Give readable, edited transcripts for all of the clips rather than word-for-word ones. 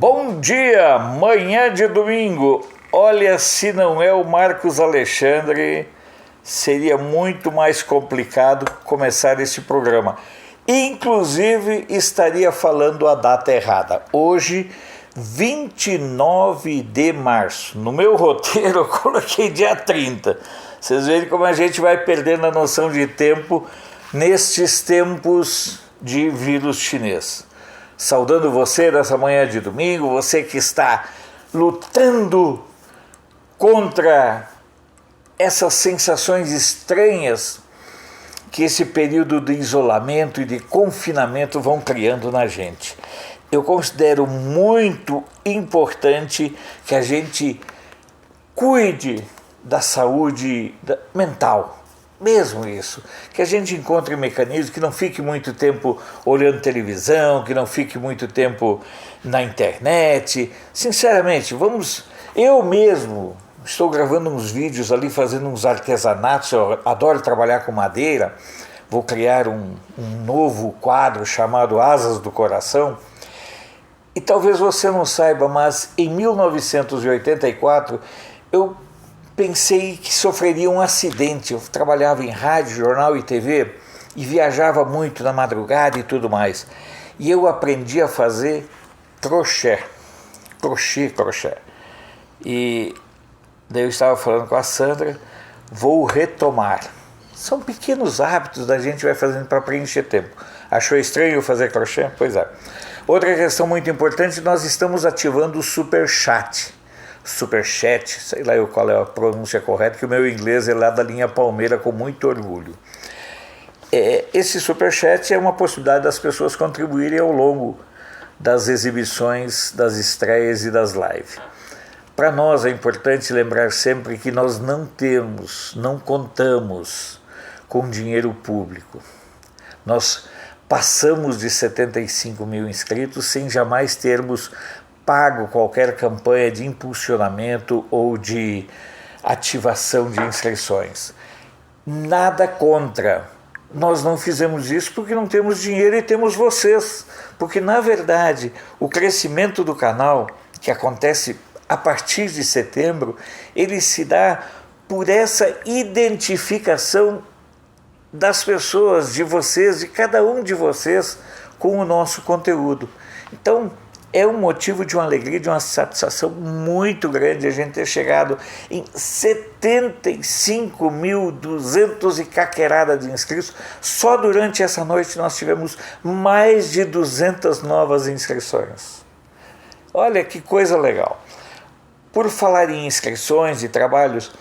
Bom dia, manhã de domingo. Olha, se não é o Marcos Alexandre, seria muito mais complicado começar este programa. Inclusive, estaria falando a data errada. Hoje, 29 de março. No meu roteiro, eu coloquei dia 30. Vocês veem como a gente vai perdendo a noção de tempo nestes tempos de vírus chinês. Saudando você nessa manhã de domingo, você que está lutando contra essas sensações estranhas que esse período de isolamento e de confinamento vão criando na gente. Eu considero muito importante que a gente cuide da saúde mental. Mesmo isso, que a gente encontre mecanismos, que não fique muito tempo olhando televisão, que não fique muito tempo na internet. Sinceramente, eu mesmo estou gravando uns vídeos ali, fazendo uns artesanatos, eu adoro trabalhar com madeira, vou criar um novo quadro chamado Asas do Coração. E talvez você não saiba, mas em 1984 eu pensei que sofreria um acidente. Eu trabalhava em rádio, jornal e TV e viajava muito na madrugada e tudo mais. E eu aprendi a fazer crochê. E daí eu estava falando com a Sandra, vou retomar. São pequenos hábitos da gente vai fazendo para preencher tempo. Achou estranho fazer crochê? Pois é. Outra questão muito importante, nós estamos ativando o Superchat, sei lá qual é a pronúncia correta, que o meu inglês é lá da linha Palmeira com muito orgulho. Esse Superchat é uma possibilidade das pessoas contribuírem ao longo das exibições, das estreias e das lives. Para nós é importante lembrar sempre que nós não contamos com dinheiro público. Nós passamos de 75 mil inscritos sem jamais termos pago qualquer campanha de impulsionamento ou de ativação de inscrições. Nada contra. Nós não fizemos isso porque não temos dinheiro e temos vocês. Porque, na verdade, o crescimento do canal, que acontece a partir de setembro, ele se dá por essa identificação das pessoas, de vocês, de cada um de vocês, com o nosso conteúdo. Então, é um motivo de uma alegria, de uma satisfação muito grande a gente ter chegado em 75.200 e caquerada de inscritos. Só durante essa noite nós tivemos mais de 200 novas inscrições. Olha que coisa legal. Por falar em inscrições e trabalhos,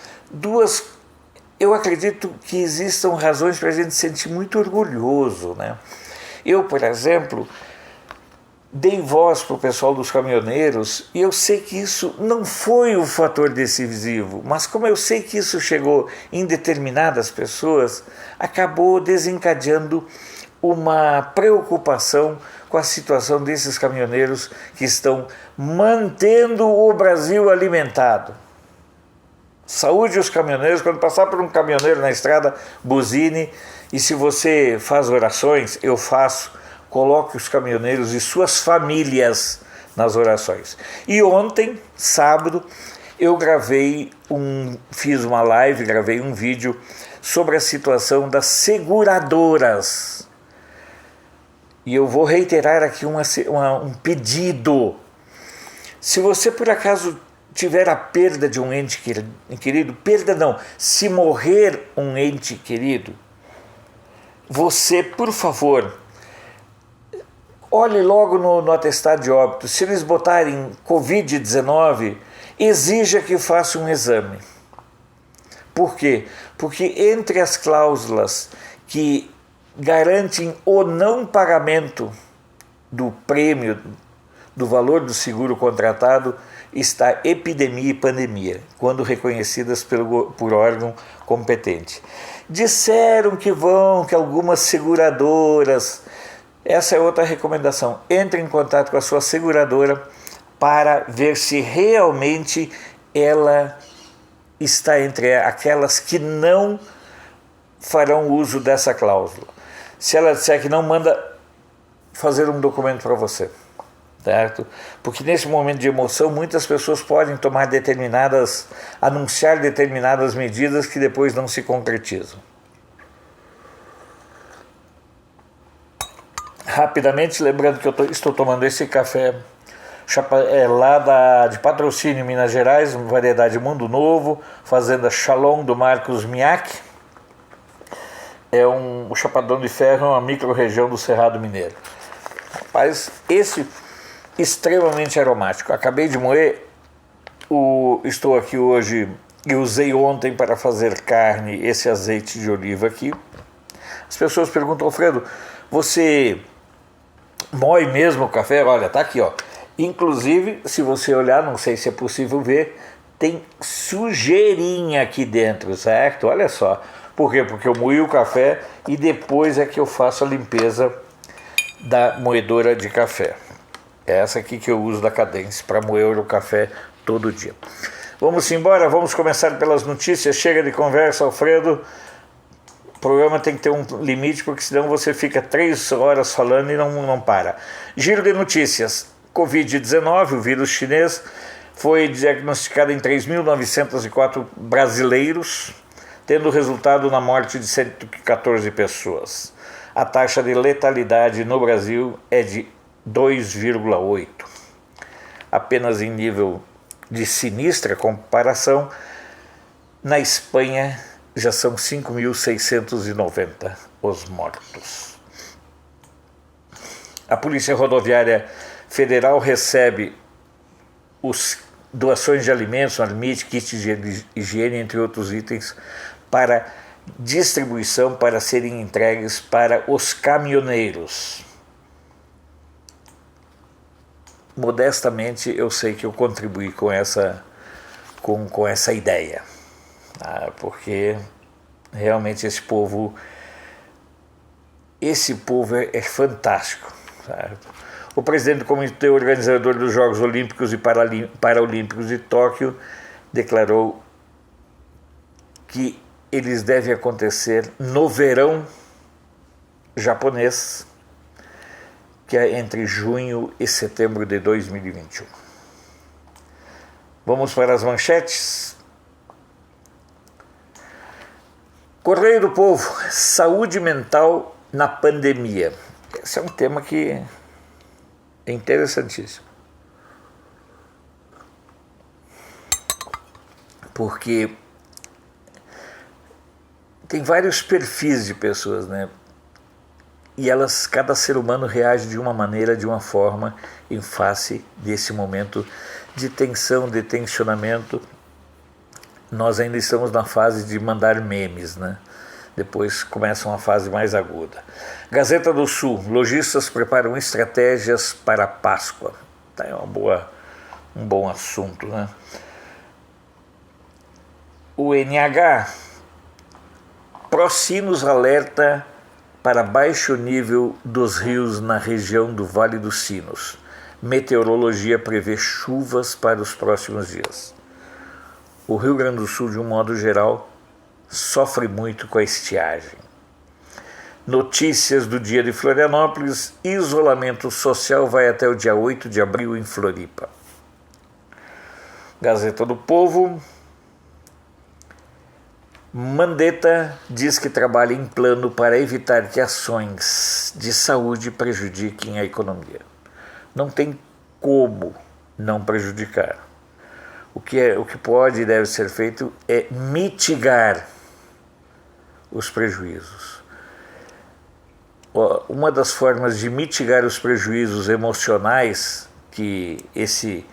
eu acredito que existam razões para a gente se sentir muito orgulhoso, né? Eu, por exemplo, dei voz para o pessoal dos caminhoneiros e eu sei que isso não foi o fator decisivo, mas como eu sei que isso chegou em determinadas pessoas, acabou desencadeando uma preocupação com a situação desses caminhoneiros que estão mantendo o Brasil alimentado. Saúde os caminhoneiros, quando passar por um caminhoneiro na estrada, buzine, e se você faz orações, eu faço, coloque os caminhoneiros e suas famílias nas orações. E ontem, sábado, eu fiz uma live, gravei um vídeo sobre a situação das seguradoras. E eu vou reiterar aqui um pedido. Se você por acaso tiver a perda de um ente querido, se morrer um ente querido, você, por favor, olhe logo no atestado de óbito. Se eles botarem Covid-19, exija que faça um exame. Por quê? Porque entre as cláusulas que garantem o não pagamento do prêmio, do valor do seguro contratado, está epidemia e pandemia, quando reconhecidas por órgão competente. Disseram que algumas seguradoras. Essa é outra recomendação. Entre em contato com a sua seguradora para ver se realmente ela está entre aquelas que não farão uso dessa cláusula. Se ela disser que não, manda fazer um documento para você. certo? Porque nesse momento de emoção muitas pessoas podem anunciar determinadas medidas que depois não se concretizam. Rapidamente, lembrando que eu estou tomando esse café lá de Patrocínio, Minas Gerais, variedade Mundo Novo, fazenda Shalom do Marcos Miak. O Chapadão de Ferro é uma micro-região do Cerrado Mineiro. Rapaz, esse extremamente aromático. Acabei de moer, estou aqui hoje e usei ontem para fazer carne esse azeite de oliva aqui. As pessoas perguntam: Alfredo, você moe mesmo o café? Olha, tá aqui, ó. Inclusive, se você olhar, não sei se é possível ver, tem sujeirinha aqui dentro, certo? Olha só. Por quê? Porque eu moí o café e depois é que eu faço a limpeza da moedora de café. É essa aqui que eu uso da Cadence para moer o café todo dia. Vamos embora, vamos começar pelas notícias. Chega de conversa, Alfredo. O programa tem que ter um limite, porque senão você fica 3 horas falando e não para. Giro de notícias. Covid-19, o vírus chinês, foi diagnosticado em 3.904 brasileiros, tendo resultado na morte de 114 pessoas. A taxa de letalidade no Brasil é de 2,8. Apenas em nível de sinistra comparação, na Espanha já são 5.690 os mortos. A Polícia Rodoviária Federal recebe doações de alimentos, marmite, kits de higiene, entre outros itens, para distribuição, para serem entregues para os caminhoneiros. Modestamente, eu sei que eu contribuí com essa ideia, porque realmente esse povo é fantástico, certo? O presidente do Comitê Organizador dos Jogos Olímpicos e Paralímpicos de Tóquio declarou que eles devem acontecer no verão japonês, que é entre junho e setembro de 2021. Vamos para as manchetes. Correio do Povo, saúde mental na pandemia. Esse é um tema que é interessantíssimo, porque tem vários perfis de pessoas, né? E cada ser humano reage de uma maneira, de uma forma, em face desse momento de tensão, de tensionamento. Nós ainda estamos na fase de mandar memes, né? Depois começa uma fase mais aguda. Gazeta do Sul, lojistas preparam estratégias para a Páscoa. É um bom assunto, né? O NH, Procinos alerta para baixo nível dos rios na região do Vale dos Sinos. Meteorologia prevê chuvas para os próximos dias. O Rio Grande do Sul, de um modo geral, sofre muito com a estiagem. Notícias do dia de Florianópolis: isolamento social vai até o dia 8 de abril em Floripa. Gazeta do Povo, Mandetta diz que trabalha em plano para evitar que ações de saúde prejudiquem a economia. Não tem como não prejudicar. O que pode e deve ser feito é mitigar os prejuízos. Uma das formas de mitigar os prejuízos emocionais que esse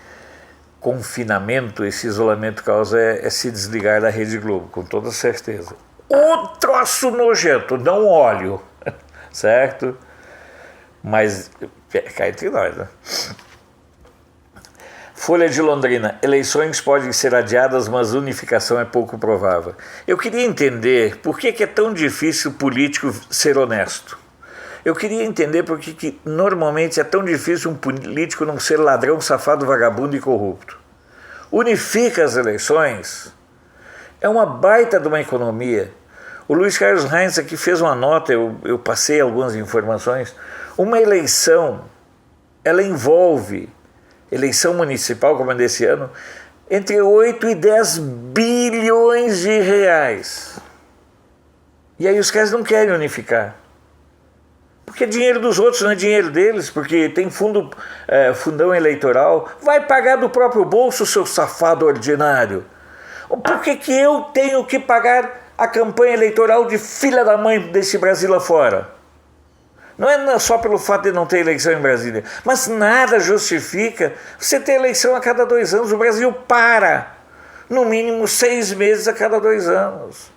confinamento, esse isolamento causa é se desligar da Rede Globo, com toda certeza. O troço nojento, não óleo, certo? Mas cá entre nós, né? Folha de Londrina, eleições podem ser adiadas, mas unificação é pouco provável. Eu queria entender por que é tão difícil o político ser honesto. Eu queria entender por que normalmente é tão difícil um político não ser ladrão, safado, vagabundo e corrupto. Unifica as eleições, é uma baita de uma economia. O Luiz Carlos Reins aqui fez uma nota, eu passei algumas informações. Uma eleição ela envolve, eleição municipal como é desse ano, entre 8 e 10 bilhões de reais. E aí os caras não querem unificar. Porque é dinheiro dos outros, não é dinheiro deles, porque tem fundão eleitoral. Vai pagar do próprio bolso, seu safado ordinário. Por que eu tenho que pagar a campanha eleitoral de filha da mãe desse Brasil lá fora? Não é só pelo fato de não ter eleição em Brasília, mas nada justifica você ter eleição a cada 2 anos. O Brasil para, no mínimo 6 meses a cada 2 anos.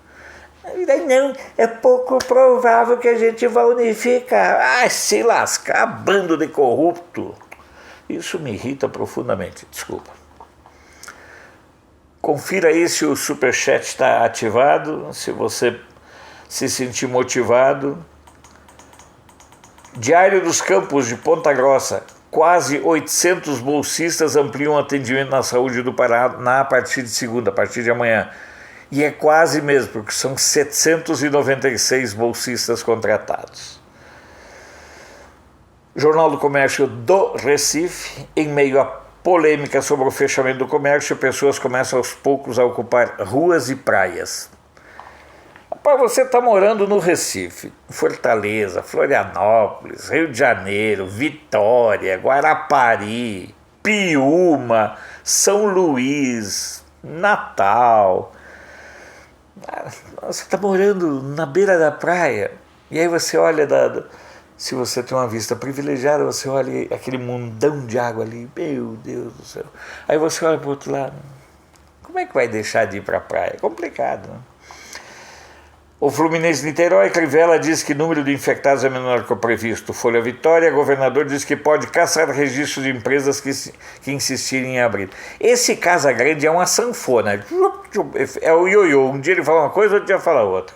E daí não, é pouco provável que a gente vá unificar. Ai, se lascar, bando de corrupto. Isso me irrita profundamente, desculpa. Confira aí se o Superchat está ativado, se você se sentir motivado. Diário dos Campos de Ponta Grossa. Quase 800 bolsistas ampliam atendimento na saúde do Paraná a partir de segunda, a partir de amanhã. E é quase mesmo, porque são 796 bolsistas contratados. Jornal do Comércio do Recife, em meio à polêmica sobre o fechamento do comércio, pessoas começam aos poucos a ocupar ruas e praias. Rapaz, você está morando no Recife, Fortaleza, Florianópolis, Rio de Janeiro, Vitória, Guarapari, Piúma, São Luís, Natal. Você está morando na beira da praia e aí você olha, se você tem uma vista privilegiada, você olha aquele mundão de água ali, meu Deus do céu. Aí você olha para o outro lado, como é que vai deixar de ir para a praia? É complicado, né? O Fluminense Niterói, Crivella diz que o número de infectados é menor que o previsto. Folha Vitória, governador diz que pode caçar registros de empresas que insistirem em abrir. Esse Casa Grande é uma sanfona. É o ioiô. Um dia ele fala uma coisa, outro dia fala outra.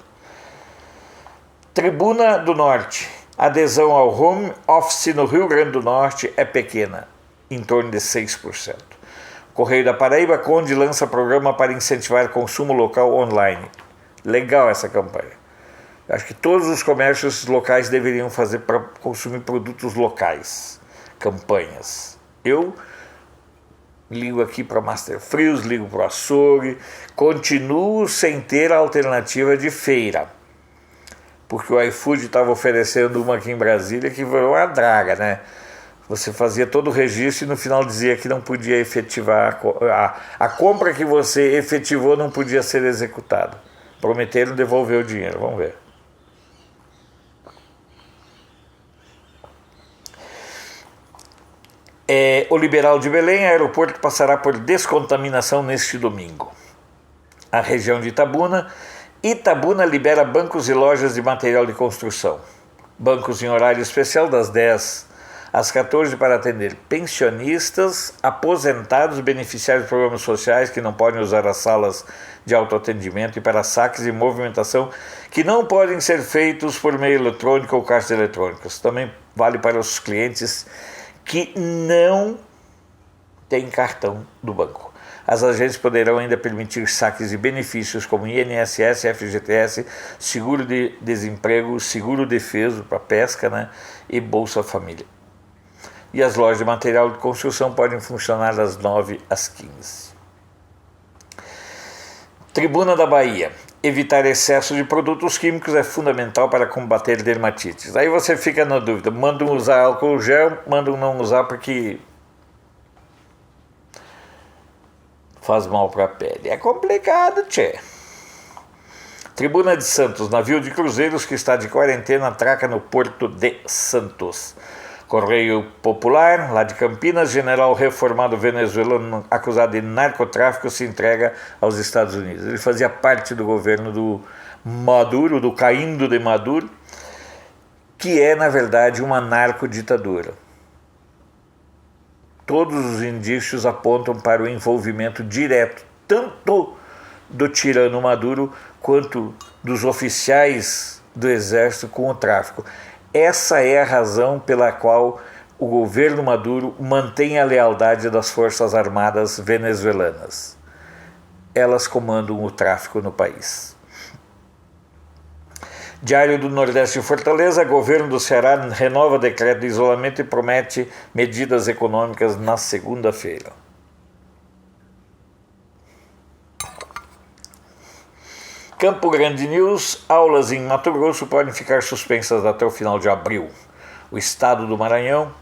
Tribuna do Norte. Adesão ao home office no Rio Grande do Norte é pequena, em torno de 6%. Correio da Paraíba, Conde lança programa para incentivar consumo local online. Legal essa campanha. Acho que todos os comércios locais deveriam fazer para consumir produtos locais. Campanhas. Eu ligo aqui para Master Frios, ligo para o Açougue, continuo sem ter a alternativa de feira. Porque o iFood estava oferecendo uma aqui em Brasília que foi uma draga, né? Você fazia todo o registro e no final dizia que não podia efetivar, a compra que você efetivou não podia ser executada. Prometeram devolver o dinheiro, vamos ver. O Liberal de Belém, aeroporto passará por descontaminação neste domingo. A região de Itabuna libera bancos e lojas de material de construção. Bancos em horário especial das 10 às 14 para atender pensionistas, aposentados, beneficiários de programas sociais que não podem usar as salas de autoatendimento e para saques e movimentação que não podem ser feitos por meio eletrônico ou caixas eletrônicas. Também vale para os clientes que não têm cartão do banco. As agências poderão ainda permitir saques de benefícios como INSS, FGTS, seguro de desemprego, seguro defeso para pesca, né, e Bolsa Família. E as lojas de material de construção podem funcionar das 9 às 15. Tribuna da Bahia. Evitar excesso de produtos químicos é fundamental para combater dermatites. Aí você fica na dúvida, mandam usar álcool gel, mandam não usar porque faz mal para a pele. É complicado, tchê. Tribuna de Santos. Navio de cruzeiros que está de quarentena atraca no Porto de Santos. Correio Popular, lá de Campinas, general reformado venezuelano acusado de narcotráfico se entrega aos Estados Unidos. Ele fazia parte do governo do Maduro, do caindo de Maduro, que é, na verdade, uma narcoditadura. Todos os indícios apontam para o envolvimento direto, tanto do tirano Maduro quanto dos oficiais do exército com o tráfico. Essa é a razão pela qual o governo Maduro mantém a lealdade das Forças Armadas venezuelanas. Elas comandam o tráfico no país. Diário do Nordeste de Fortaleza, governo do Ceará renova decreto de isolamento e promete medidas econômicas na segunda-feira. Campo Grande News, aulas em Mato Grosso podem ficar suspensas até o final de abril. O estado do Maranhão,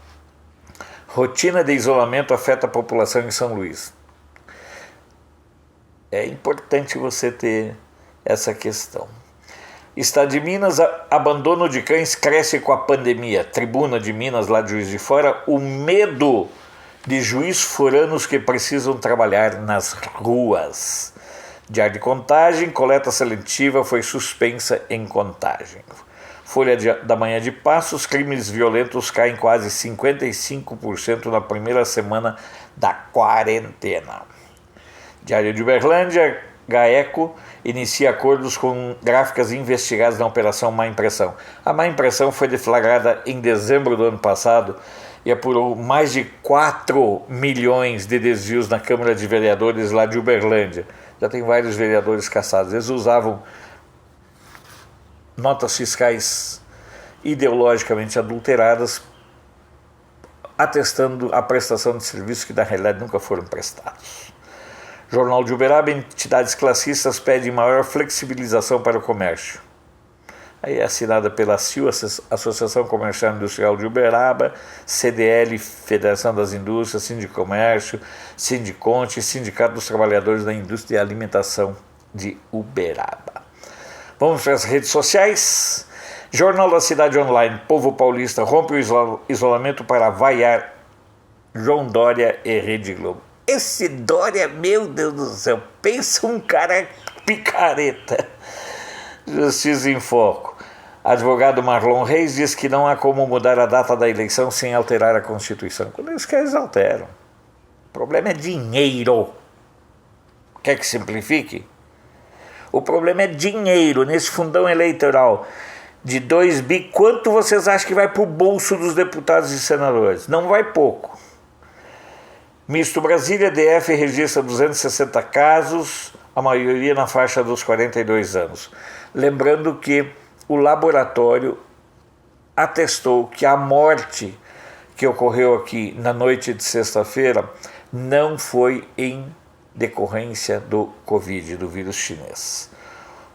rotina de isolamento afeta a população em São Luís. É importante você ter essa questão. Estado de Minas, abandono de cães cresce com a pandemia. Tribuna de Minas, lá de Juiz de Fora, o medo de juiz foranos que precisam trabalhar nas ruas. Diário de Contagem, coleta seletiva foi suspensa em Contagem. Folha da Manhã de Passos, crimes violentos caem quase 55% na primeira semana da quarentena. Diário de Uberlândia, GAECO inicia acordos com gráficas investigadas na Operação Má Impressão. A má impressão foi deflagrada em dezembro do ano passado e apurou mais de 4 milhões de desvios na Câmara de Vereadores lá de Uberlândia. Já tem vários vereadores caçados. Eles usavam notas fiscais ideologicamente adulteradas, atestando a prestação de serviços que na realidade nunca foram prestados. Jornal de Uberaba, entidades classistas pedem maior flexibilização para o comércio. Aí é assinada pela CIU, Associação Comercial e Industrial de Uberaba, CDL, Federação das Indústrias, Sindicomércio, Sindiconte e Sindicato dos Trabalhadores da Indústria e Alimentação de Uberaba. Vamos para as redes sociais. Jornal da Cidade Online, Povo Paulista rompe o isolamento para vaiar João Dória e Rede Globo. Esse Dória, meu Deus do céu, pensa um cara picareta. Justiça em Foco. Advogado Marlon Reis diz que não há como mudar a data da eleição sem alterar a Constituição. Quando eles querem, eles alteram. O problema é dinheiro. Quer que simplifique? O problema é dinheiro. Nesse fundão eleitoral de 2 bi, quanto vocês acham que vai para o bolso dos deputados e senadores? Não vai pouco. Misto Brasília, DF registra 260 casos, a maioria na faixa dos 42 anos. Lembrando que o laboratório atestou que a morte que ocorreu aqui na noite de sexta-feira não foi em decorrência do Covid, do vírus chinês.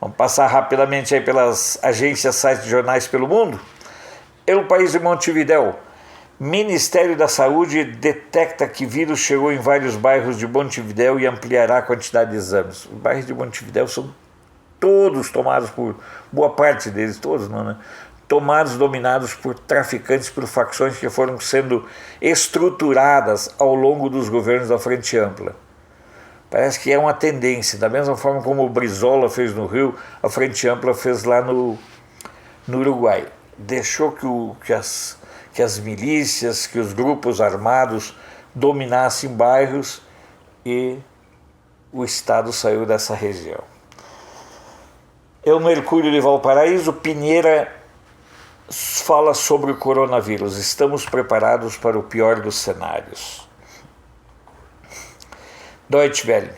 Vamos passar rapidamente aí pelas agências, sites de jornais pelo mundo. El País de Montevidéu. Ministério da Saúde detecta que vírus chegou em vários bairros de Montevidéu e ampliará a quantidade de exames. Os bairros de Montevidéu são todos tomados por, boa parte deles, todos não, né? Tomados, dominados por traficantes, por facções que foram sendo estruturadas ao longo dos governos da Frente Ampla. Parece que é uma tendência, da mesma forma como o Brizola fez no Rio, a Frente Ampla fez lá no Uruguai. Deixou que as milícias, que os grupos armados dominassem bairros e o Estado saiu dessa região. É o Mercúrio de Valparaíso, Pinheira fala sobre o coronavírus. Estamos preparados para o pior dos cenários. Deutsche Welle.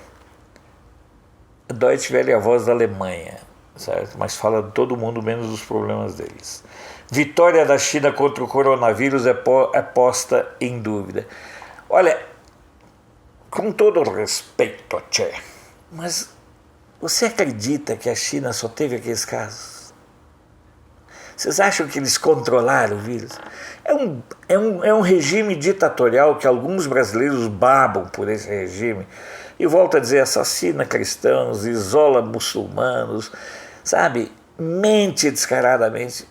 Deutsche Welle é a voz da Alemanha, certo? Mas fala de todo mundo menos dos problemas deles. Vitória da China contra o coronavírus é posta em dúvida. Olha, com todo o respeito, tchê, mas você acredita que a China só teve aqueles casos? Vocês acham que eles controlaram o vírus? É um regime ditatorial que alguns brasileiros babam por esse regime. E volta a dizer, assassina cristãos, isola muçulmanos, sabe? Mente descaradamente.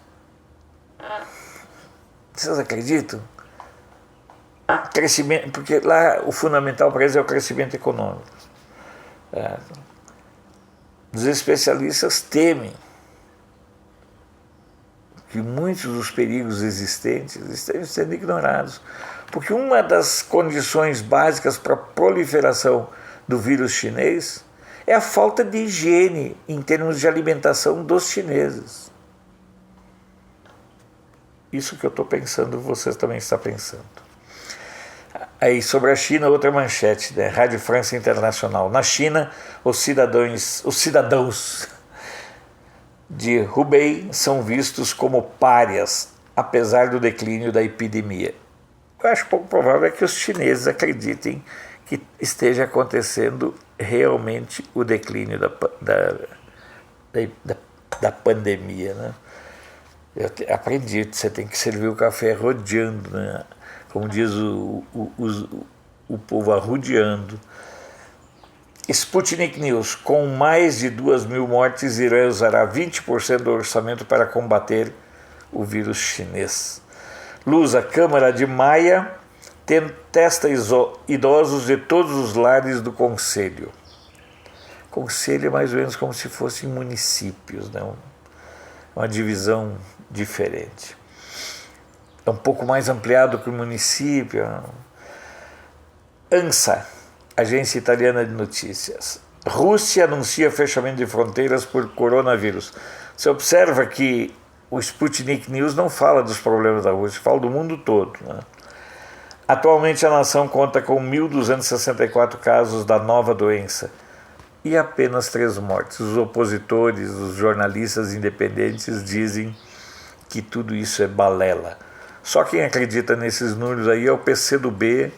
Vocês acreditam? Crescimento, porque lá o fundamental para eles é o crescimento econômico. Os especialistas temem que muitos dos perigos existentes estejam sendo ignorados, porque uma das condições básicas para a proliferação do vírus chinês é a falta de higiene em termos de alimentação dos chineses. Isso que eu estou pensando, você também está pensando. Aí, sobre a China, outra manchete, né? Rádio França Internacional. Na China, os cidadãos de Hubei são vistos como párias, apesar do declínio da epidemia. Eu acho pouco provável que os chineses acreditem que esteja acontecendo realmente o declínio da pandemia, né? Eu aprendi, você tem que servir o café rodeando, né? Como diz o povo, arrodeando. Sputnik News, com mais de 2.000 mortes, Irã usará 20% do orçamento para combater o vírus chinês. Lusa, Câmara de Maia testa idosos de todos os lares do Conselho. Conselho é mais ou menos como se fossem municípios, né? Uma divisão diferente. É um pouco mais ampliado que o município. ANSA, Agência Italiana de Notícias. Rússia anuncia fechamento de fronteiras por coronavírus. Você observa que o Sputnik News não fala dos problemas da Rússia, fala do mundo todo, né? Atualmente a nação conta com 1.264 casos da nova doença e apenas 3 mortes. Os opositores, os jornalistas independentes dizem que tudo isso é balela. Só quem acredita nesses números aí é o PCdoB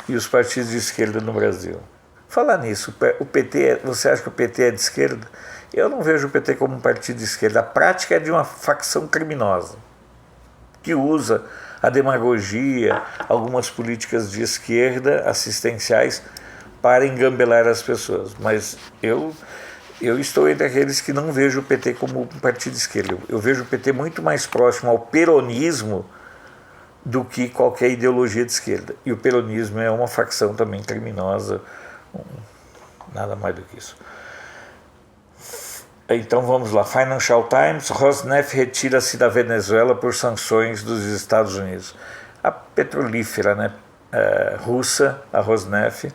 e os partidos de esquerda no Brasil. Falar nisso, o PT, você acha que o PT é de esquerda? Eu não vejo o PT como um partido de esquerda. A prática é de uma facção criminosa que usa a demagogia, algumas políticas de esquerda assistenciais para engambelar as pessoas. Mas eu estou entre aqueles que não vejo o PT como um partido de esquerda. Eu vejo o PT muito mais próximo ao peronismo do que qualquer ideologia de esquerda. E o peronismo é uma facção também criminosa, nada mais do que isso. Então vamos lá, Financial Times, Rosneft retira-se da Venezuela por sanções dos Estados Unidos. A petrolífera, né, russa, a Rosneft,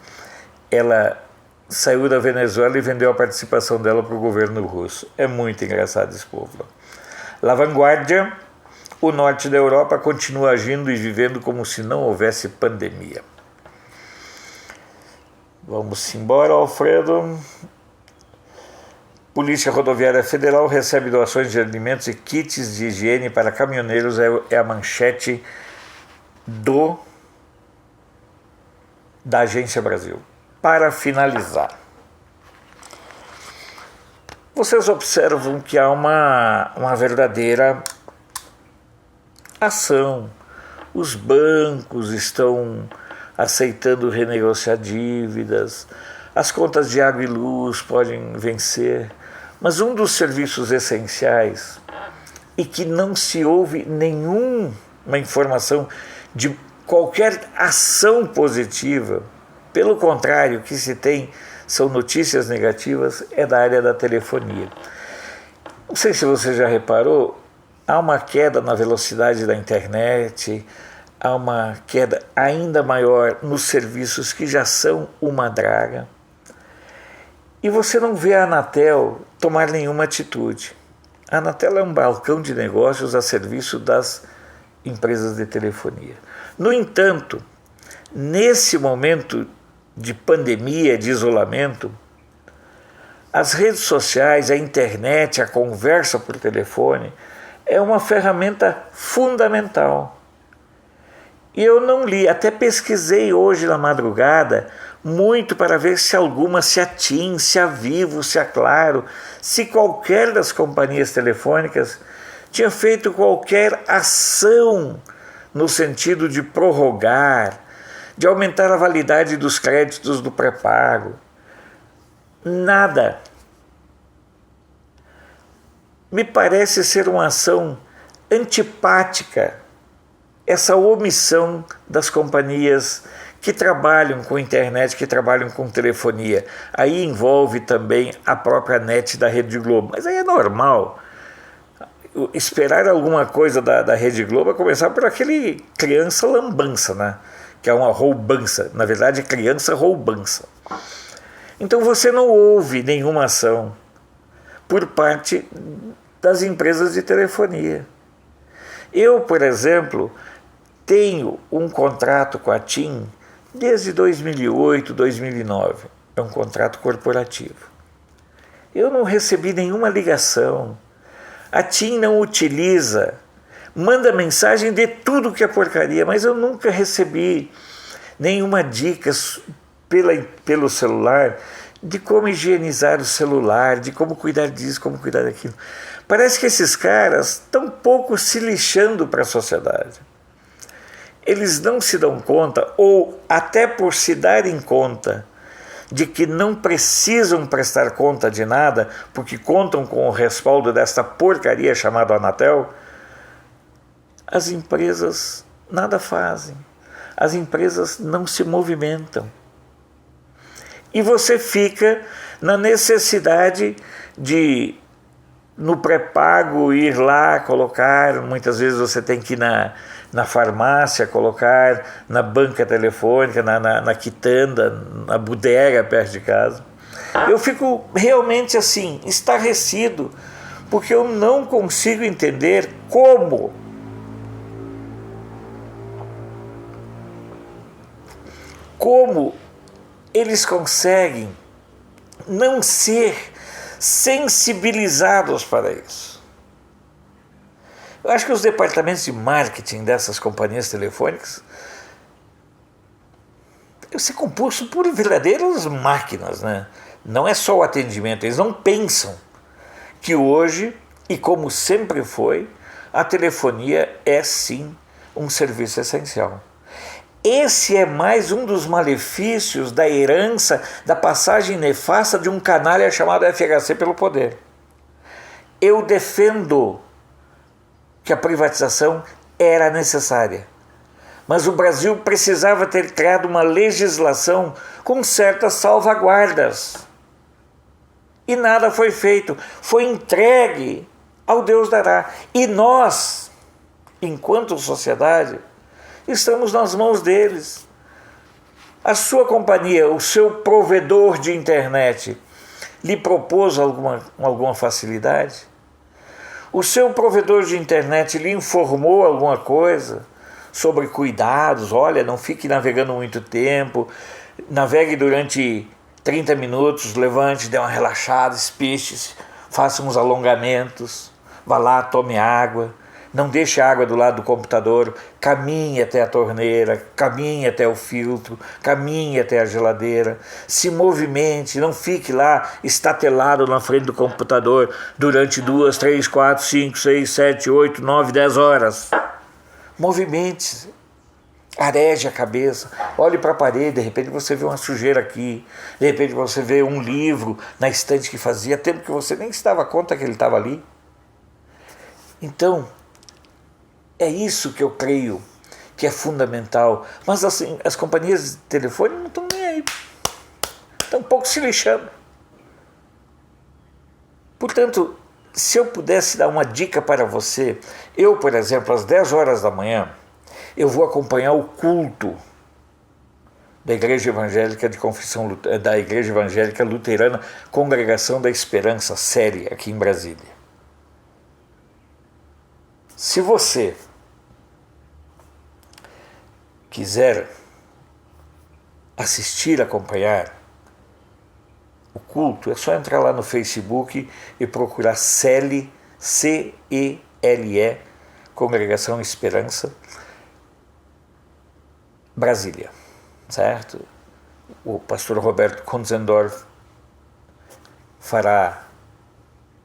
ela saiu da Venezuela e vendeu a participação dela para o governo russo. É muito engraçado esse povo. La Vanguardia, o norte da Europa continua agindo e vivendo como se não houvesse pandemia. Vamos embora, Alfredo. Polícia Rodoviária Federal recebe doações de alimentos e kits de higiene para caminhoneiros, é a manchete da Agência Brasil. Para finalizar, vocês observam que há uma verdadeira ação. Os bancos estão aceitando renegociar dívidas, as contas de água e luz podem vencer, mas um dos serviços essenciais e que não se ouve nenhuma informação de qualquer ação positiva, pelo contrário, o que se tem são notícias negativas, é da área da telefonia. Não sei se você já reparou, há uma queda na velocidade da internet, há uma queda ainda maior nos serviços que já são uma draga. E você não vê a Anatel tomar nenhuma atitude. A Anatel é um balcão de negócios a serviço das empresas de telefonia. No entanto, nesse momento de pandemia, de isolamento, as redes sociais, a internet, a conversa por telefone é uma ferramenta fundamental. E eu não li, até pesquisei hoje na madrugada muito para ver se alguma, se a TIM, se a Vivo, se a Claro, se qualquer das companhias telefônicas tinha feito qualquer ação no sentido de prorrogar, de aumentar a validade dos créditos do pré-pago. Nada. Me parece ser uma ação antipática essa omissão das companhias que trabalham com internet, que trabalham com telefonia. Aí envolve também a própria NET da Rede Globo. Mas aí é normal. Esperar alguma coisa da Rede Globo é começar por aquele criança lambança, né? Que é uma roubança. Na verdade, é criança roubança. Então você não ouve nenhuma ação por parte das empresas de telefonia. Eu, por exemplo, tenho um contrato com a TIM desde 2008, 2009. É um contrato corporativo. Eu não recebi nenhuma ligação, A TIM não utiliza, manda mensagem de tudo que é porcaria, mas eu nunca recebi nenhuma dica pelo celular de como higienizar o celular, de como cuidar disso, como cuidar daquilo. Parece que esses caras estão pouco se lixando para a sociedade. Eles não se dão conta, ou até por se darem conta de que não precisam prestar conta de nada, porque contam com o respaldo desta porcaria chamada Anatel, as empresas nada fazem. As empresas não se movimentam. E você fica na necessidade de, no pré-pago, ir lá colocar, muitas vezes você tem que ir na farmácia, colocar na banca telefônica, na quitanda, na bodega perto de casa. Eu fico realmente assim, estarrecido, porque eu não consigo entender como eles conseguem não ser sensibilizados para isso. Eu acho que os departamentos de marketing dessas companhias telefônicas devem ser compostos por verdadeiras máquinas, né? Não é só o atendimento, eles não pensam que hoje, e como sempre foi, a telefonia é sim um serviço essencial. Esse é mais um dos malefícios da herança, da passagem nefasta de um canalha chamado FHC pelo poder. Eu defendo que a privatização era necessária, mas o Brasil precisava ter criado uma legislação com certas salvaguardas. E nada foi feito, foi entregue ao Deus dará. E nós, enquanto sociedade, estamos nas mãos deles. A sua companhia, o seu provedor de internet, lhe propôs alguma facilidade? O seu provedor de internet lhe informou alguma coisa sobre cuidados? Olha, não fique navegando muito tempo, navegue durante 30 minutos, levante, dê uma relaxada, espiche-se, faça uns alongamentos, vá lá, tome água. Não deixe a água do lado do computador, caminhe até a torneira, caminhe até o filtro, caminhe até a geladeira, se movimente, não fique lá estatelado na frente do computador durante 2, 3, 4, 5, 6, 7, 8, 9, 10 horas. Movimente-se, areje a cabeça, olhe para a parede, de repente você vê uma sujeira aqui, de repente você vê um livro na estante que fazia tempo que você nem se dava conta que ele estava ali. Então, é isso que eu creio que é fundamental. Mas assim, as companhias de telefone não estão nem aí. Estão um pouco se lixando. Portanto, se eu pudesse dar uma dica para você, eu, por exemplo, às 10 horas da manhã, eu vou acompanhar o culto da Igreja Evangélica da Igreja Evangélica Luterana, Congregação da Esperança, série, aqui em Brasília. Se você quiser assistir, acompanhar o culto, é só entrar lá no Facebook e procurar CELE, C-E-L-E, Congregação Esperança, Brasília, certo? O pastor Roberto Konzendorf fará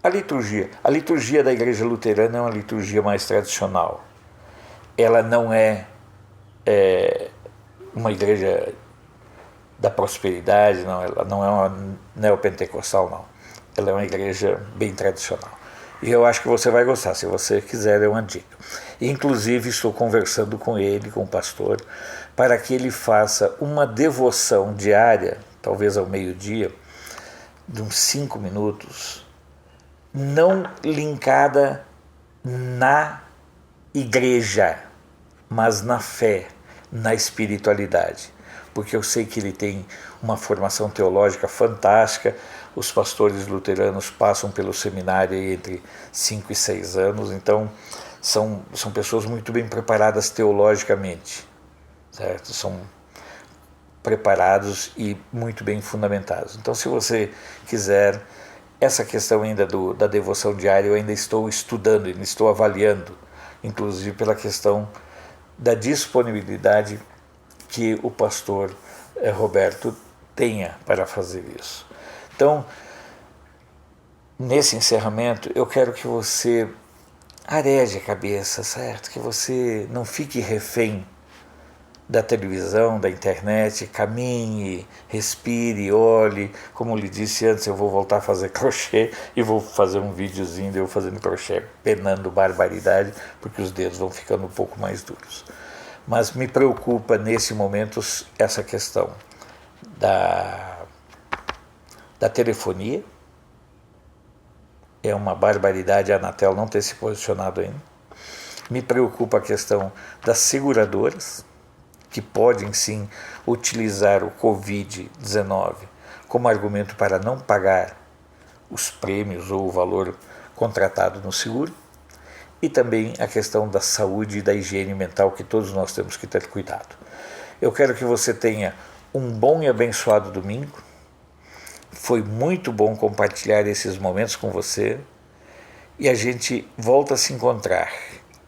a liturgia. A liturgia da Igreja Luterana é uma liturgia mais tradicional. Ela não é uma igreja da prosperidade, não, ela não é uma neopentecostal, não. Ela é uma igreja bem tradicional. E eu acho que você vai gostar, se você quiser, é uma dica. Inclusive, estou conversando com ele, com o pastor, para que ele faça uma devoção diária, talvez ao meio-dia, de uns 5 minutos, não linkada na igreja, mas na fé, na espiritualidade, porque eu sei que ele tem uma formação teológica fantástica. Os pastores luteranos passam pelo seminário entre 5 e 6 anos, então são pessoas muito bem preparadas teologicamente, certo? São preparados e muito bem fundamentados. Então, se você quiser, essa questão ainda da devoção diária eu ainda estou estudando, ainda estou avaliando, inclusive pela questão da disponibilidade que o pastor Roberto tenha para fazer isso. Então, nesse encerramento, eu quero que você areje a cabeça, certo? Que você não fique refém da televisão, da internet, caminhe, respire, olhe. Como lhe disse antes, eu vou voltar a fazer crochê e vou fazer um videozinho de eu fazendo crochê, penando barbaridade, porque os dedos vão ficando um pouco mais duros. Mas me preocupa nesse momento essa questão da telefonia. É uma barbaridade a Anatel não ter se posicionado ainda. Me preocupa a questão das seguradoras, que podem sim utilizar o Covid-19 como argumento para não pagar os prêmios ou o valor contratado no seguro, e também a questão da saúde e da higiene mental, que todos nós temos que ter cuidado. Eu quero que você tenha um bom e abençoado domingo. Foi muito bom compartilhar esses momentos com você, e a gente volta a se encontrar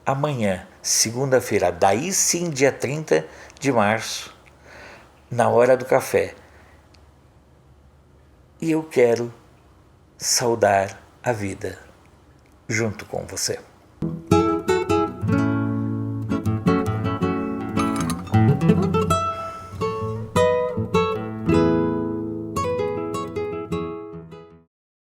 amanhã, segunda-feira, daí sim, dia 30 de março, na hora do café. E eu quero saudar a vida junto com você.